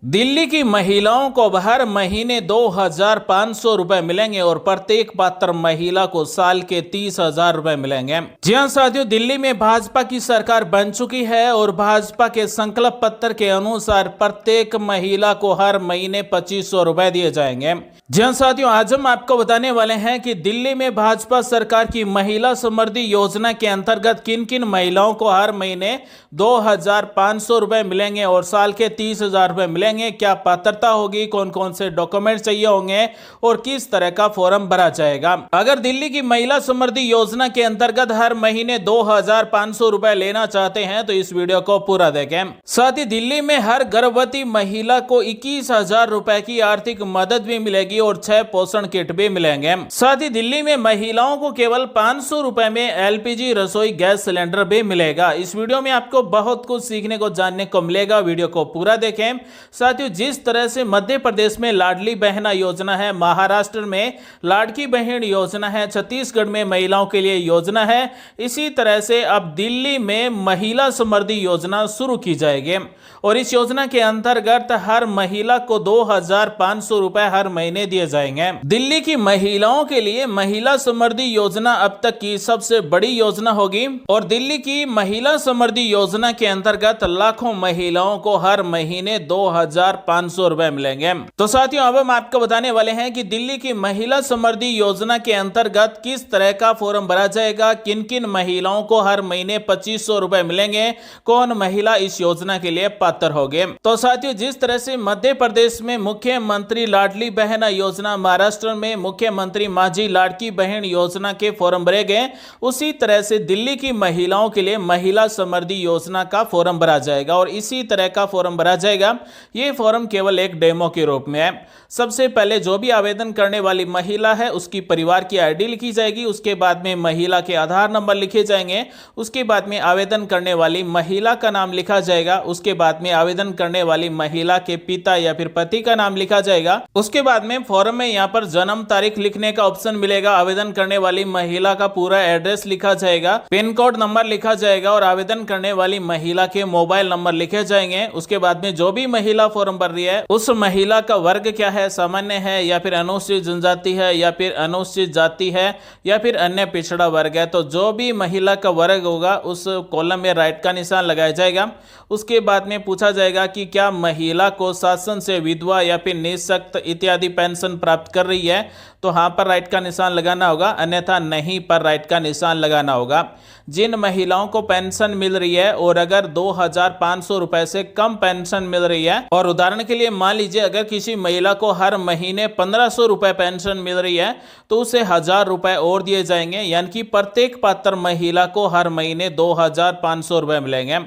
दिल्ली की महिलाओं को हर महीने 2,500 रुपए मिलेंगे और प्रत्येक पात्र महिला को साल के 30,000 रुपए मिलेंगे। जी हां साथियों, दिल्ली में भाजपा की सरकार बन चुकी है और भाजपा के संकल्प पत्र के अनुसार प्रत्येक महिला को हर महीने 2,500 रुपए दिए जाएंगे। जी हां साथियों, आज हम आपको बताने वाले हैं कि दिल्ली में भाजपा सरकार की महिला समृद्धि योजना के अंतर्गत किन किन महिलाओं को हर महीने 2,500 रुपए मिलेंगे और साल के 30,000 रुपए मिलेंगे। क्या पात्रता होगी, कौन कौन से डॉक्यूमेंट चाहिए होंगे और किस तरह का फॉर्म भरा जाएगा। अगर दिल्ली की महिला समृद्धि योजना के अंतर्गत हर महीने 2,500 रुपए लेना चाहते हैं तो इस वीडियो को पूरा देखें। साथ ही दिल्ली में हर गर्भवती महिला को 21,000 रुपए की आर्थिक मदद भी मिलेगी और 6 पोषण किट भी मिलेंगे। साथ ही दिल्ली में महिलाओं को केवल 500 रुपए में एलपीजी रसोई गैस सिलेंडर भी मिलेगा। इस वीडियो में आपको बहुत कुछ सीखने को जानने को मिलेगा, वीडियो को पूरा देखें। साथियों, जिस तरह से मध्य प्रदेश में लाडली बहना योजना है, महाराष्ट्र में लाड़की बहन योजना है, छत्तीसगढ़ में महिलाओं के लिए योजना है, इसी तरह से अब दिल्ली में महिला समृद्धि योजना शुरू की जाएगी और इस योजना के अंतर्गत हर महिला को 2,500 रुपए हर महीने दिए जाएंगे। दिल्ली की महिलाओं के लिए महिला समृद्धि योजना अब तक की सबसे बड़ी योजना होगी और दिल्ली की महिला समृद्धि योजना के अंतर्गत लाखों महिलाओं को हर महीने 2,500 रुपए मिलेंगे। तो साथियों, अब हम आपको बताने वाले हैं कि दिल्ली की महिला समृद्धि योजना के अंतर्गत किस तरह का फॉर्म भरा जाएगा, किन किन महिलाओं को हर महीने 2,500 रुपए मिलेंगे, कौन महिला इस योजना के लिए पात्र होंगे। तो साथियों, जिस तरह से मध्य प्रदेश में मुख्यमंत्री लाडली बहन योजना, महाराष्ट्र में मुख्यमंत्री माझी लाड़की बहन योजना के फॉर्म भरे गए, उसी तरह से दिल्ली की महिलाओं के लिए महिला समृद्धि योजना का फॉर्म भरा जाएगा और इसी तरह का फॉर्म भरा जाएगा। यह फॉर्म केवल एक डेमो के रूप में है। सबसे पहले जो भी आवेदन करने वाली महिला है उसकी परिवार की आईडी लिखी जाएगी, उसके बाद में महिला के आधार नंबर लिखे जाएंगे, उसके बाद में आवेदन करने वाली महिला का नाम लिखा जाएगा, उसके बाद में आवेदन करने वाली महिला के पिता या फिर पति का नाम लिखा जाएगा, उसके बाद में फॉर्म में यहां पर जन्म तारीख लिखने का ऑप्शन मिलेगा, आवेदन करने वाली महिला का पूरा एड्रेस लिखा जाएगा, पिन कोड नंबर लिखा जाएगा और आवेदन करने वाली महिला के मोबाइल नंबर लिखे जाएंगे। उसके बाद में जो भी महिला फॉर्म भर रही है उस महिला का वर्ग क्या है, सामान्य है या फिर अनुसूचित जनजाति है या फिर अनुसूचित जाति है या फिर अन्य पिछड़ा वर्ग है, तो जो भी महिला का वर्ग होगा उस कॉलम में राइट का निशान लगाया जाएगा। उसके बाद में पूछा जाएगा कि क्या महिला को शासन से विधवा या फिर निःशक्त इत्यादि पेंशन प्राप्त कर रही है, तो हाँ पर राइट का निशान लगाना होगा, अन्यथा नहीं पर राइट का निशान लगाना होगा। जिन महिलाओं को पेंशन मिल रही है और अगर 2,500 रुपए से कम पेंशन मिल रही है, और उदाहरण के लिए मान लीजिए अगर किसी महिला को हर महीने 1,500 रुपए पेंशन मिल रही है तो उसे 1,000 रुपए और दिए जाएंगे, यानी कि प्रत्येक पात्र महिला को हर महीने 2,500 रुपए मिलेंगे।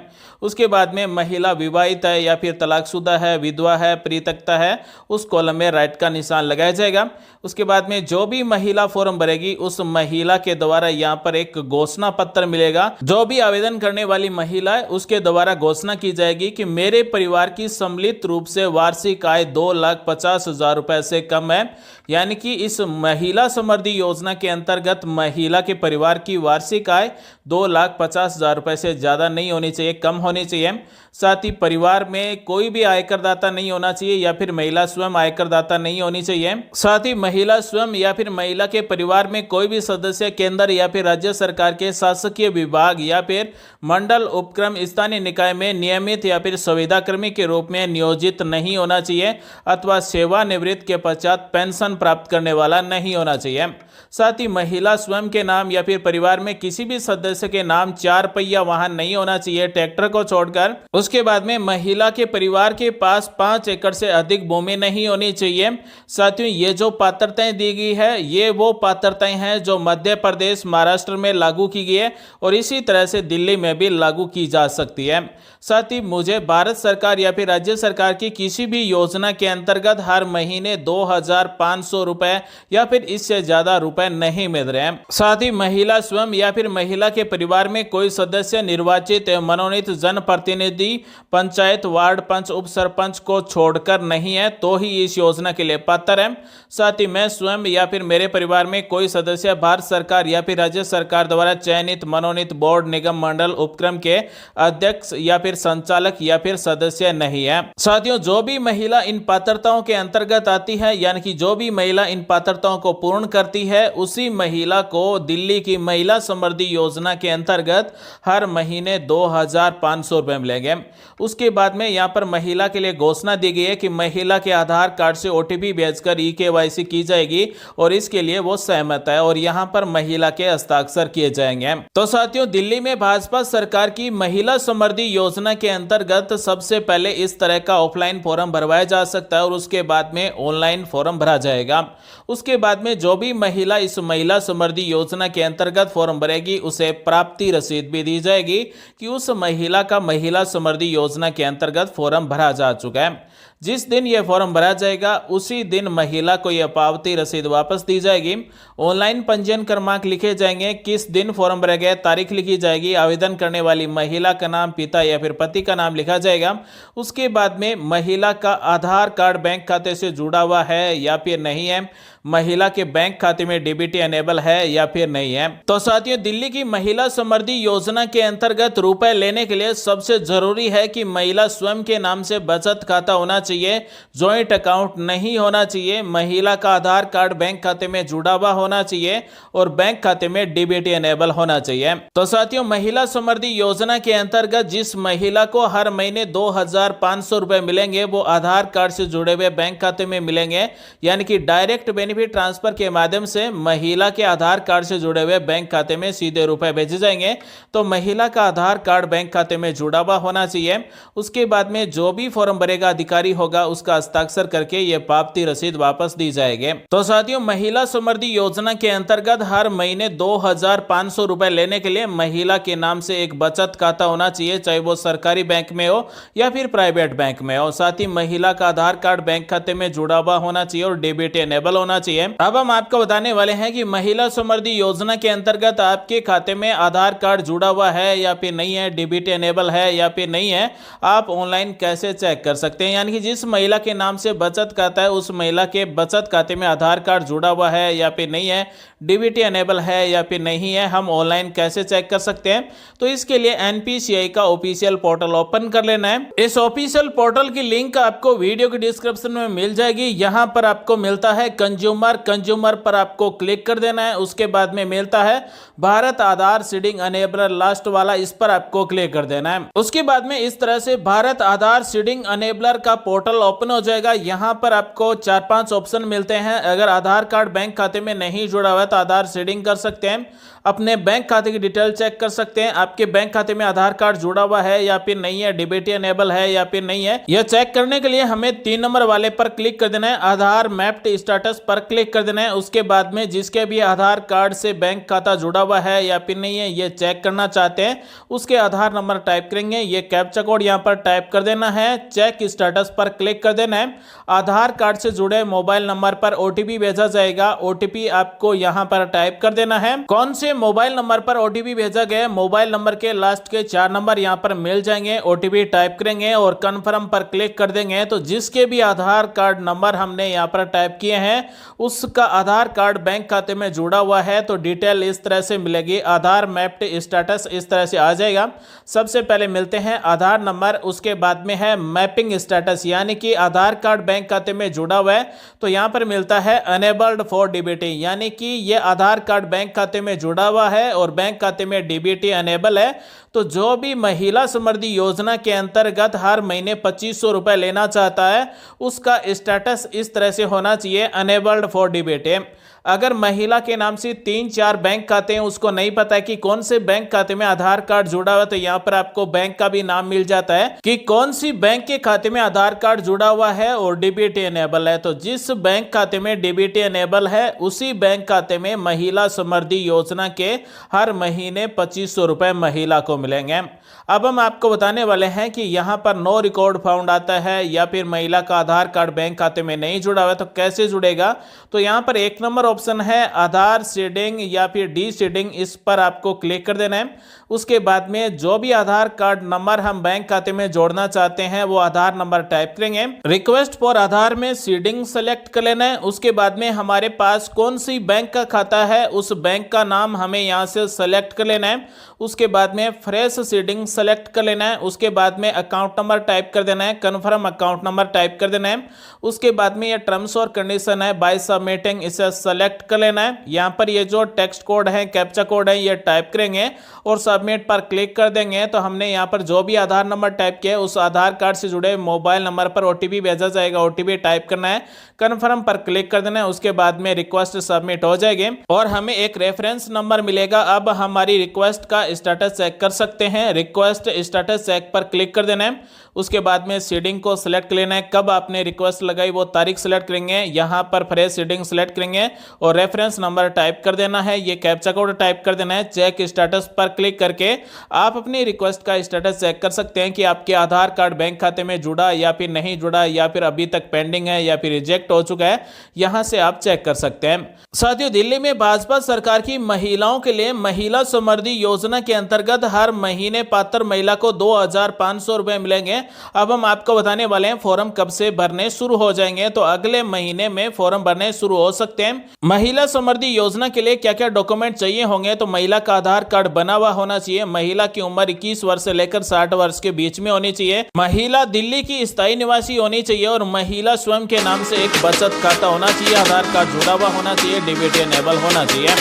उसके बाद में महिला विवाहित है या फिर तलाकशुदा है, विधवा है, परित्यक्ता है, उस कॉलम में राइट का निशान लगाया जाएगा। उसके बाद में जो भी महिला फॉर्म भरेगी उस महिला के द्वारा यहाँ पर एक घोषणा पत्र मिलेगा। जो भी आवेदन करने वाली महिला है उसके द्वारा घोषणा की जाएगी कि मेरे परिवार की सम्मिलित रूप से वार्षिक आय 2,50,000 रुपए से कम है, यानी कि इस महिला समृद्धि योजना के अंतर्गत महिला के परिवार की वार्षिक आय 2,50,000 रुपए से ज्यादा नहीं होनी चाहिए, कम होनी चाहिए। साथ ही परिवार में कोई भी आयकर दाता नहीं होना चाहिए या फिर महिला स्वयं आयकर दाता नहीं होनी चाहिए। साथ ही महिला स्वयं या फिर महिला के परिवार में कोई भी सदस्य केंद्र या फिर राज्य सरकार के शासकीय विभाग या फिर मंडल उपक्रम स्थानीय निकाय में नियमित या फिर संविदाकर्मी के रूप में नियोजित नहीं होना चाहिए अथवा सेवानिवृत्त के पश्चात पेंशन प्राप्त करने वाला नहीं होना चाहिए। साथ ही महिला स्वयं के नाम या फिर परिवार में किसी भी सदस्य के नाम 4 पहिया वाहन नहीं होना चाहिए, ट्रैक्टर को छोड़कर। उसके बाद में महिला के परिवार के पास 5 एकड़ से अधिक भूमि नहीं होनी चाहिए। साथियों, ये जो पात्रताएं दी गई है ये वो पात्रताएं हैं जो मध्य प्रदेश, महाराष्ट्र में लागू की गई है और इसी तरह से दिल्ली में भी लागू की जा सकती है। साथ ही मुझे भारत सरकार या फिर राज्य सरकार की किसी भी योजना के अंतर्गत हर महीने 2,500 रुपए या फिर इससे ज्यादा रुपए नहीं मिल रहे हैं। साथ ही महिला स्वयं या फिर महिला के परिवार में कोई सदस्य निर्वाचित एवं मनोनीत जनप्रतिनिधि, पंचायत, वार्ड पंच, उप सरपंच को छोड़कर नहीं है तो ही इस योजना के लिए पात्र है। साथ ही मैं स्वयं या फिर मेरे परिवार में कोई सदस्य भारत सरकार या फिर राज्य सरकार द्वारा चयनित मनोनीत बोर्ड, निगम, मंडल, उपक्रम के अध्यक्ष या फिर संचालक या फिर सदस्य नहीं है। साथियों, जो भी महिला इन पात्रताओं के अंतर्गत आती है, यानी कि जो भी महिला इन पात्रताओं को पूर्ण करती है, उसी महिला को दिल्ली की महिला समृद्धि योजना के अंतर्गत हर महीने 2,500 रुपए मिलेंगे। उसके बाद में यहाँ पर महिला के लिए घोषणा दी गई है कि महिला के आधार कार्ड से OTP भेजकर eKYC की जाएगी और इसके लिए वो सहमत है और यहाँ पर महिला के हस्ताक्षर किए जाएंगे। तो साथियों, दिल्ली में भाजपा सरकार की महिला समृद्धि योजना के अंतर्गत सबसे पहले इस तरह का ऑफलाइन फॉर्म भरवाया जा सकता है और उसके बाद में ऑनलाइन फॉर्म भरा जाएगा। उसके बाद में जो भी महिला इस महिला समृद्धि योजना के अंतर्गत फॉर्म भरेगी उसे प्राप्ति रसीद भी दी जाएगी कि उस महिला का महिला समृद्धि योजना के अंतर्गत फॉर्म भरा जा चुका है। जिस दिन यह फॉर्म भरा जाएगा उसी दिन महिला को यह पावती रसीद वापस दी जाएगी। ऑनलाइन पंजीयन क्रमांक लिखे जाएंगे, किस दिन फॉर्म भरा गया तारीख लिखी जाएगी, आवेदन करने वाली महिला का नाम, पिता या फिर पति का नाम लिखा जाएगा। उसके बाद में महिला का आधार कार्ड बैंक खाते से जुड़ा हुआ है या फिर नहीं है, महिला के बैंक खाते में DBT अनेबल है या फिर नहीं है। तो साथियों, दिल्ली की महिला समृद्धि योजना के अंतर्गत रुपए लेने के लिए सबसे जरूरी है कि महिला स्वयं के नाम से बचत खाता होना चाहिए, जॉइंट अकाउंट नहीं होना चाहिए, महिला का आधार कार्ड बैंक खाते में जुड़ा हुआ होना चाहिए और बैंक खाते में DBT अनेबल होना चाहिए। तो साथियों, महिला समृद्धि योजना के अंतर्गत जिस महिला को हर महीने 2,500 रुपए मिलेंगे वो आधार कार्ड से जुड़े हुए बैंक खाते में मिलेंगे, यानी कि डायरेक्ट बेनिफिट ट्रांसफर के माध्यम से महिला के आधार कार्ड से जुड़े हुए बैंक खाते में सीधे रुपए भेजे जाएंगे। तो महिला का आधार कार्ड बैंक खाते में जुड़ा हुआ होना चाहिए। उसके बाद में जो भी फॉर्म भरेगा अधिकारी होगा उसका हस्ताक्षर करके ये पावती रसीद वापस दी जाएगी। तो साथियों, महिला समृद्धि योजना के अंतर्गत हर महीने 2,500 रुपए लेने के लिए महिला के नाम से एक बचत खाता होना चाहिए, चाहे वो सरकारी बैंक में हो या फिर प्राइवेट बैंक में हो। साथ ही महिला का आधार कार्ड बैंक खाते में जुड़ा हुआ होना चाहिए और DBT अनेबल होना चाहिए। अब हम आपको बताने वाले हैं कि महिला समृद्धि योजना के अंतर्गत आपके खाते में आधार कार्ड जुड़ा हुआ है या फिर नहीं है, DBT अनेबल है या फिर नहीं है, आप ऑनलाइन कैसे चेक कर सकते हैं। यानी कि जिस महिला के नाम से बचत खाता है उस महिला के बचत खाते में आधार कार्ड जुड़ा हुआ है या फिर नहीं है, DBT अनेबल है या फिर नहीं है, हम ऑनलाइन कैसे चेक कर सकते हैं। तो इसके लिए NPCI का ऑफिशियल पोर्टल ओपन कर लेना है। इस ऑफिशियल पोर्टल की लिंक आपको वीडियो के डिस्क्रिप्शन में मिल जाएगी। यहां पर आपको मिलता है कंज्यूमर पर आपको क्लिक कर देना है। उसके बाद में मिलता है भारत आधार सीडिंग अनेबलर, लास्ट वाला, इस पर आपको क्लिक कर देना है। उसके बाद में इस तरह से भारत आधार सीडिंग अनेबलर का पोर्टल ओपन हो जाएगा। यहां पर आपको 4-5 ऑप्शन मिलते हैं। अगर आधार कार्ड बैंक खाते में नहीं जुड़ा हुआ है तो आधार सीडिंग कर सकते हैं, अपने बैंक खाते की डिटेल चेक कर सकते हैं, आपके बैंक खाते में आधार कार्ड जुड़ा हुआ है या फिर नहीं है, DBT अनेबल है या फिर नहीं है। यह चेक करने के लिए हमें 3 नंबर वाले पर क्लिक कर देना है, आधार मैप्ड स्टेटस पर क्लिक कर देना है। उसके बाद में जिसके भी आधार कार्ड से बैंक खाता जुड़ा हुआ है या फिर नहीं है ये चेक करना चाहते हैं, उसके आधार नंबर टाइप करेंगे, ये कैप्चा कोड यहाँ पर टाइप कर देना है, चेक स्टेटस पर क्लिक कर देना है। आधार कार्ड से जुड़े मोबाइल नंबर पर OTP भेजा जाएगा, OTP आपको यहाँ पर टाइप कर देना है। कौन से मोबाइल नंबर पर OTP भेजा गया, मोबाइल नंबर के लास्ट के 4 नंबर यहाँ पर मिल जाएंगे, OTP टाइप करेंगे और कंफर्म पर क्लिक कर देंगे। तो जिसके भी आधार कार्ड नंबर हमने यहाँ पर टाइप किए हैं उसका आधार कार्ड बैंक खाते में जुड़ा हुआ है तो डिटेल इस तरह से मिलेगी, आधार मैप्ड स्टेटस इस तरह से आ जाएगा। सबसे पहले मिलते हैं आधार नंबर, उसके बाद में है मैपिंग स्टेटस, यानी कि आधार कार्ड बैंक खाते में जुड़ा हुआ है तो यहाँ पर मिलता है अनेबल्ड फॉर DBT, यानी कि ये आधार कार्ड बैंक खाते में जुड़ा हुआ है और बैंक खाते में DBT अनेबल है। तो जो भी महिला समृद्धि योजना के अंतर्गत हर महीने 2500 रुपए लेना चाहता है उसका स्टेटस इस तरह से होना चाहिए, अनेबल्ड फॉर DBT। अगर महिला के नाम से 3-4 बैंक खाते हैं, उसको नहीं पता है कि कौन से बैंक खाते में आधार कार्ड जुड़ा हुआ है, तो यहाँ पर आपको बैंक का भी नाम मिल जाता है कि कौन सी बैंक के खाते में आधार कार्ड जुड़ा हुआ है और DBT अनेबल है। तो जिस बैंक खाते में DBT अनेबल है उसी बैंक खाते में महिला समृद्धि योजना के हर महीने 2500 रुपए महिला को मिलेंगे। अब हम आपको बताने वाले हैं कि यहाँ पर नो रिकॉर्ड फाउंड आता है या फिर महिला का आधार कार्ड बैंक खाते में नहीं जुड़ा हुआ है तो कैसे जुड़ेगा। तो यहाँ पर 1 नंबर ऑप्शन है आधार सीडिंग या फिर डी सीडिंग, इस पर आपको क्लिक कर देना है। उसके बाद में जो भी आधार कार्ड नंबर हम बैंक खाते में जोड़ना चाहते हैं वो आधार नंबर टाइप करेंगे। रिक्वेस्ट फॉर आधार में सीडिंग सेलेक्ट कर लेना है। उसके बाद में हमारे पास कौन सी बैंक का खाता है उस बैंक का नाम हमें यहाँ से सेलेक्ट कर लेना है। उसके बाद में फ्रेश सीडिंग सेलेक्ट कर लेना है। उसके बाद में अकाउंट नंबर टाइप कर देना है, कन्फर्म अकाउंट नंबर टाइप कर देना है। उसके बाद में ये टर्म्स और कंडीशन है बाय सबमिटिंग, इसे सेलेक्ट कर लेना है। यहाँ पर ये जो टेक्स्ट कोड है, कैप्चा कोड है, ये टाइप करेंगे और सबमिट पर क्लिक कर देंगे तो हमने यहाँ पर जो भी आधार नंबर टाइप किया है उस आधार कार्ड से जुड़े मोबाइल नंबर पर ओटीपी भेजा जाएगा। ओटीपी टाइप करना है, कन्फर्म पर क्लिक कर देना है। उसके बाद में रिक्वेस्ट सबमिट हो जाएगी और हमें एक रेफरेंस नंबर मिलेगा। अब हमारी रिक्वेस्ट का स्टेटस चेक कर सकते हैं। रिक्वेस्ट स्टेटस चेक पर क्लिक कर देना है। उसके बाद में सीडिंग को सिलेक्ट कर लेना है, कब आपने रिक्वेस्ट लगाई वो तारीख सिलेक्ट करेंगे। यहाँ पर फ्रेश सीडिंग सिलेक्ट करेंगे और रेफरेंस नंबर टाइप कर देना है, ये कैप्चा कोड टाइप कर देना है। चेक स्टेटस पर क्लिक करके आप अपनी रिक्वेस्ट का स्टेटस चेक कर सकते हैं कि आपके आधार कार्ड बैंक खाते में जुड़ा या फिर नहीं जुड़ा, या फिर अभी तक पेंडिंग है या फिर रिजेक्ट हो चुका है। यहाँ से आप चेक कर सकते हैं। साथियों, दिल्ली में भाजपा सरकार की महिलाओं के लिए महिला समृद्धि योजना के अंतर्गत हर महीने पात्र महिला को 2500 रुपए मिलेंगे। अब हम आपको बताने वाले हैं फॉर्म कब से भरने शुरू हो जाएंगे। तो अगले महीने में फॉर्म भरने शुरू हो सकते हैं। महिला समृद्धि योजना के लिए क्या क्या डॉक्यूमेंट चाहिए होंगे, तो महिला का आधार कार्ड बना हुआ होना चाहिए। महिला की उम्र 21 वर्ष से लेकर 60 वर्ष के बीच में होनी चाहिए। महिला दिल्ली की स्थायी निवासी होनी चाहिए और महिला स्वयं के नाम से एक बचत खाता होना चाहिए। आधार कार्ड जुड़ा हुआ होना चाहिए, डीबीटी एनेबल होना चाहिए।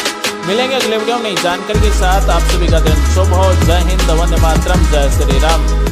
मिलेंगे अगले वीडियो में नई जानकारी के साथ। आप सभी का दिन शुभ हो। जय हिंद, वंदे मातरम, जय श्री राम।